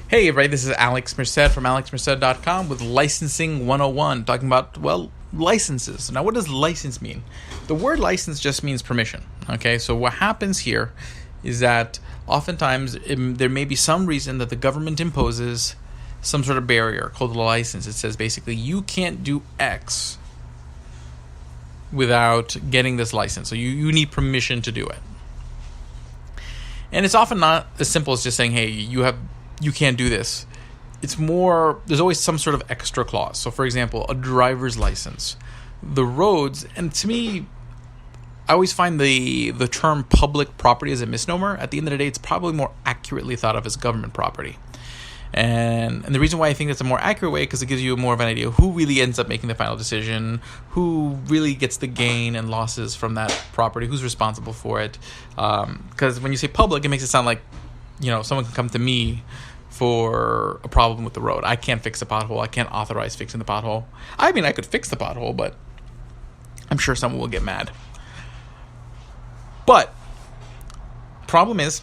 Hey everybody, this is Alex Merced from alexmerced.com with Licensing 101, talking about, licenses. Now, what does license mean? The word license just means permission, okay? So what happens here is that oftentimes there may be some reason that the government imposes some sort of barrier called a license. It says basically you can't do X without getting this license. So you need permission to do it. And it's often not as simple as just saying, hey, you can't do this. It's more, there's always some sort of extra clause. So for example, a driver's license, the roads, and to me, I always find the term public property as a misnomer. At the end of the day, it's probably more accurately thought of as government property. And the reason why I think that's a more accurate way, because it gives you more of an idea of who really ends up making the final decision, who really gets the gain and losses from that property, who's responsible for it. Because when you say public, it makes it sound like, someone can come to me for a problem with the road. I can't fix the pothole. I can't authorize fixing the pothole. I mean, I could fix the pothole, but I'm sure someone will get mad. But problem is,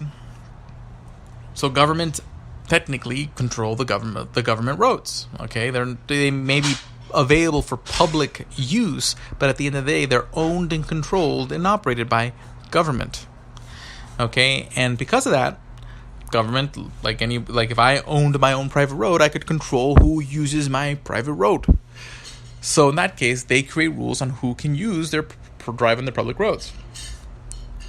so government technically control the government roads. Okay, they may be available for public use, but at the end of the day, they're owned and controlled and operated by government. Okay, and because of that, government, like if I owned my own private road, I could control who uses my private road. So in that case, they create rules on who can use drive on their public roads.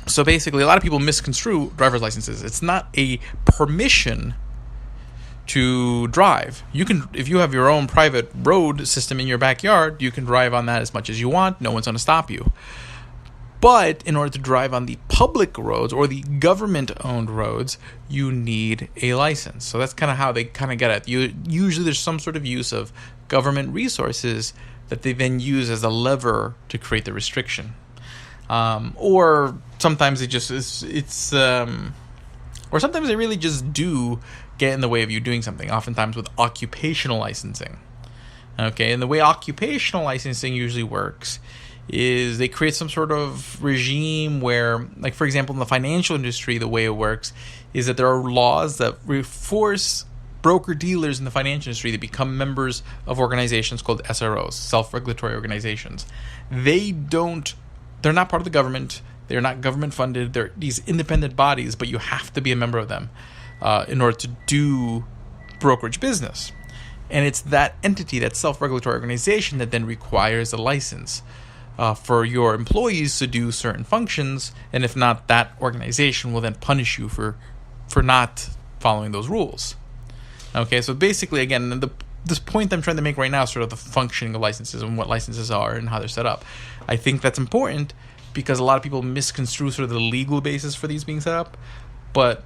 So basically, a lot of people misconstrue driver's licenses. It's not a permission to drive. You can, if you have your own private road system in your backyard, you can drive on that as much as you want. No one's going to stop you. But in order to drive on the public roads or the government-owned roads, you need a license. So that's kind of how they kind of get at you. Usually there's some sort of use of government resources that they then use as a lever to create the restriction. Or sometimes or sometimes they really just do get in the way of you doing something, oftentimes with occupational licensing. Okay, and the way occupational licensing usually works is they create some sort of regime where, like for example, in the financial industry, the way it works is that there are laws that force broker-dealers in the financial industry to become members of organizations called SROs, self-regulatory organizations. They're not part of the government. They're not government funded. They're these independent bodies, but you have to be a member of them in order to do brokerage business. And it's that entity, that self-regulatory organization, that then requires a license for your employees to do certain functions, and if not, that organization will then punish you for not following those rules. Okay, so basically, again, this point I'm trying to make right now is sort of the functioning of licenses and what licenses are and how they're set up. I think that's important because a lot of people misconstrue sort of the legal basis for these being set up, but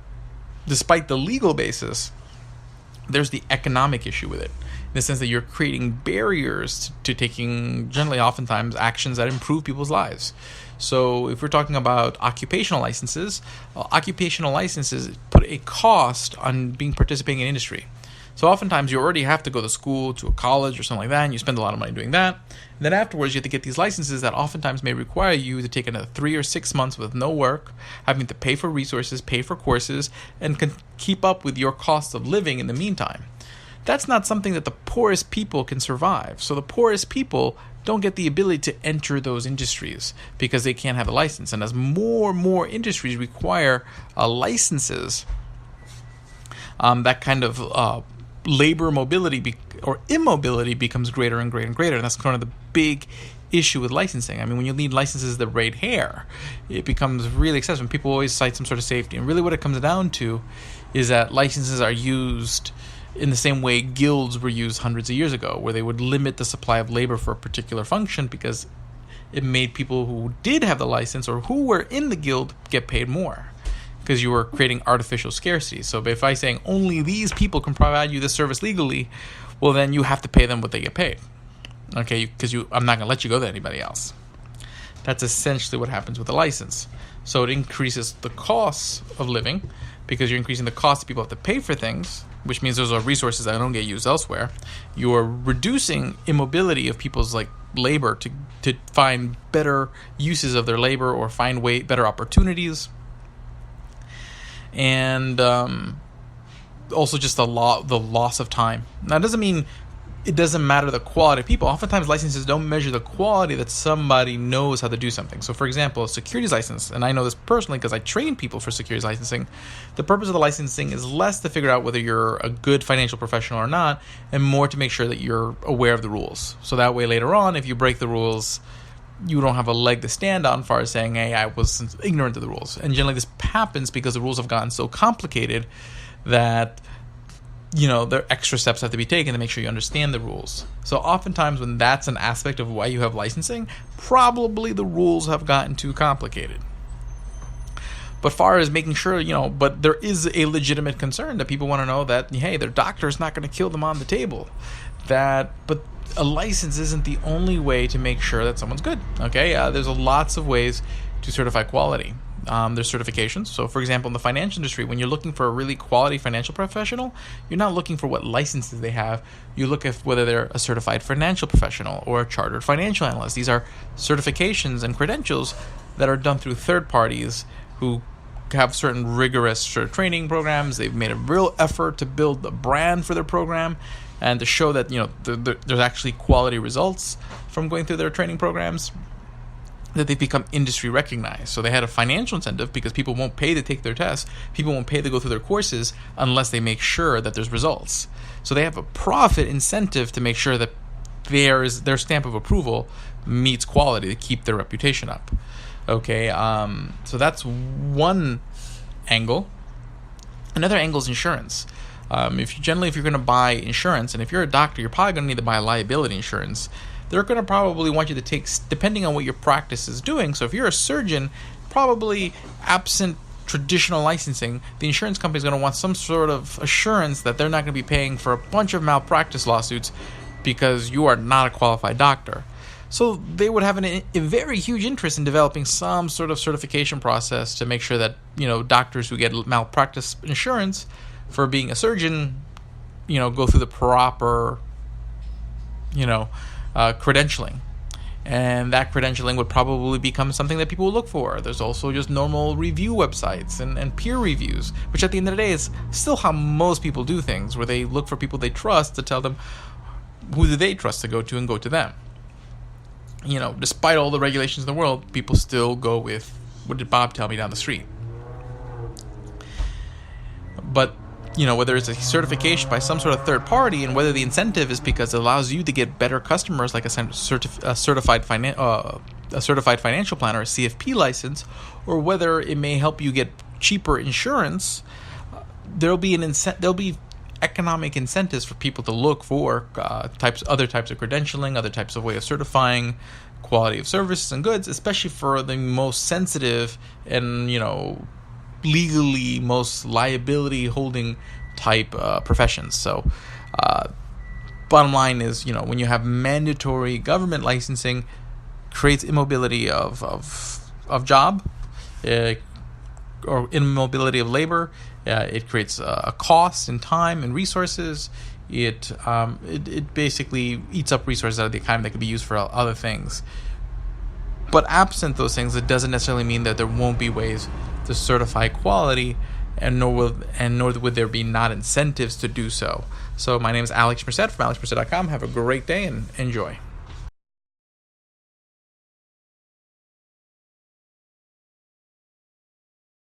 despite the legal basis, there's the economic issue with it, in the sense that you're creating barriers to taking, generally oftentimes, actions that improve people's lives. So if we're talking about occupational licenses put a cost on participating in industry. So oftentimes you already have to go to school, to a college or something like that, and you spend a lot of money doing that. And then afterwards you have to get these licenses that oftentimes may require you to take another 3 or 6 months with no work, having to pay for resources, pay for courses, and can keep up with your cost of living in the meantime. That's not something that the poorest people can survive. So the poorest people don't get the ability to enter those industries because they can't have a license. And as more and more industries require licenses, that kind of labor mobility or immobility becomes greater and greater and greater. And that's kind of the big issue with licensing. I mean, when you need licenses that braid hair, it becomes really excessive. And people always cite some sort of safety. And really what it comes down to is that licenses are used in the same way guilds were used hundreds of years ago, where they would limit the supply of labor for a particular function because it made people who did have the license or who were in the guild get paid more, because you were creating artificial scarcity. So if I'm saying only these people can provide you this service legally, well then you have to pay them what they get paid. Okay, because I'm not going to let you go to anybody else. That's essentially what happens with a license. So it increases the costs of living because you're increasing the cost that people have to pay for things, which means those are resources that don't get used elsewhere. You're reducing immobility of people's labor to find better uses of their labor or find better opportunities. And also just the loss of time. Now, it doesn't mean it doesn't matter the quality of people. Oftentimes, licenses don't measure the quality that somebody knows how to do something. So, for example, a securities license, and I know this personally because I train people for securities licensing, the purpose of the licensing is less to figure out whether you're a good financial professional or not, and more to make sure that you're aware of the rules. So that way, later on, if you break the rules, you don't have a leg to stand on as far as saying, hey, I was ignorant of the rules. And generally, this happens because the rules have gotten so complicated that there are extra steps have to be taken to make sure you understand the rules. So oftentimes when that's an aspect of why you have licensing, probably the rules have gotten too complicated. But far as making sure, but there is a legitimate concern that people want to know that, hey, their doctor is not going to kill them on the table. But a license isn't the only way to make sure that someone's good. Okay, there's lots of ways to certify quality. There's certifications. So, for example, in the financial industry, when you're looking for a really quality financial professional, you're not looking for what licenses they have. You look at whether they're a certified financial professional or a chartered financial analyst. These are certifications and credentials that are done through third parties who have certain rigorous training programs. They've made a real effort to build the brand for their program and to show that there's actually quality results from going through their training programs, that they've become industry recognized. So they had a financial incentive because people won't pay to take their tests. People won't pay to go through their courses unless they make sure that there's results. So they have a profit incentive to make sure that their stamp of approval meets quality to keep their reputation up. Okay, so that's one angle. Another angle is insurance. If you're going to buy insurance, and if you're a doctor, you're probably going to need to buy liability insurance. They're going to probably want you to take, depending on what your practice is doing. So if you're a surgeon, probably absent traditional licensing, the insurance company is going to want some sort of assurance that they're not going to be paying for a bunch of malpractice lawsuits because you are not a qualified doctor. So they would have a very huge interest in developing some sort of certification process to make sure that doctors who get malpractice insurance for being a surgeon, go through the proper, credentialing. And that credentialing would probably become something that people will look for. There's also just normal review websites and peer reviews, which at the end of the day is still how most people do things, where they look for people they trust to tell them who do they trust to go to and go to them. Despite all the regulations in the world, people still go with, what did Bob tell me down the street? But whether it's a certification by some sort of third party, and whether the incentive is because it allows you to get better customers, like a certified financial planner, a CFP license, or whether it may help you get cheaper insurance, there'll be economic incentives for people to look for other types of credentialing, other types of way of certifying quality of services and goods, especially for the most sensitive and legally most liability holding type professions. So bottom line is, when you have mandatory government licensing, creates immobility of job or immobility of labor. It creates a cost in time and resources. It basically eats up resources out of the economy that could be used for other things. But absent those things, it doesn't necessarily mean that there won't be ways to certify quality, and nor would there be not incentives to do so. So my name is Alex Merced from alexmerced.com. Have a great day and enjoy.